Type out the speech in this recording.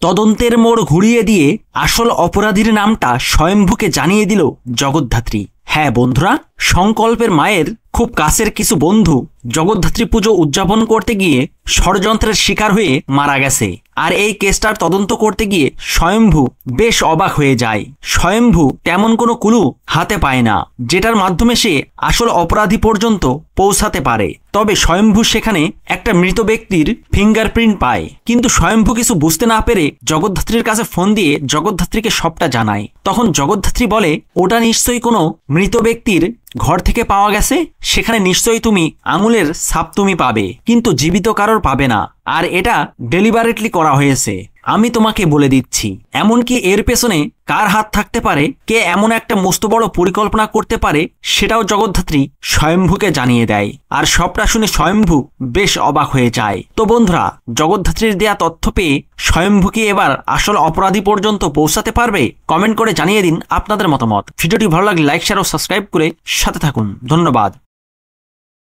তদন্তের মোড় ঘুরিয়ে দিয়ে আসল অপরাধীর নামটা স্বয়ম্ভুকে জানিয়ে দিল জগদ্ধাত্রী। হ্যাঁ বন্ধুরা, সংকল্পের মায়ের খুব কাছের কিছু বন্ধু জগদ্ধাত্রী পুজো উদযাপন করতে গিয়ে ষড়যন্ত্রের শিকার হয়ে মারা গেছে। আর এই কেসটার তদন্ত করতে গিয়ে স্বয়ম্ভু বেশ অবাক হয়ে যায়। স্বয়ম্ভু তেমন কোনো ক্লু হাতে পায় না যেটার মাধ্যমে সে আসল অপরাধী পর্যন্ত পৌঁছাতে পারে। তবে স্বয়ম্ভু সেখানে একটা মৃত ব্যক্তির ফিঙ্গারপ্রিন্ট পায়, কিন্তু স্বয়ম্ভু কিছু বুঝতে না পেরে জগদ্ধাত্রীর কাছে ফোন দিয়ে জগদ্ধাত্রীকে সবটা জানায়। তখন জগদ্ধাত্রী বলে, ওটা নিশ্চয়ই কোনো মৃত ব্যক্তির ঘর থেকে পাওয়া গেছে, সেখানে নিশ্চয়ই তুমি আঙুলের ছাপ তুমি পাবে, কিন্তু জীবিত কারোর পাবে না। আর এটা ডেলিবারেটলি করা হয়েছে। আমি তোমাকে বলে দিচ্ছি, এমনকি এর পেছনে কার হাত থাকতে পারে, কে এমন একটা মস্ত বড় পরিকল্পনা করতে পারে, সেটাও জগদ্ধাত্রী স্বয়ম্ভুকে জানিয়ে দেয়। আর সবটা শুনে স্বয়ম্ভু বেশ অবাক হয়ে যায়। তো বন্ধুরা, জগদ্ধাত্রীর দেয়া তথ্য পেয়ে স্বয়ম্ভু কি এবার আসল অপরাধী পর্যন্ত পৌঁছাতে পারবে? কমেন্ট করে জানিয়ে দিন আপনাদের মতামত। ভিডিওটি ভালো লাগলে লাইক, শেয়ার ও সাবস্ক্রাইব করে সাথে থাকুন। ধন্যবাদ।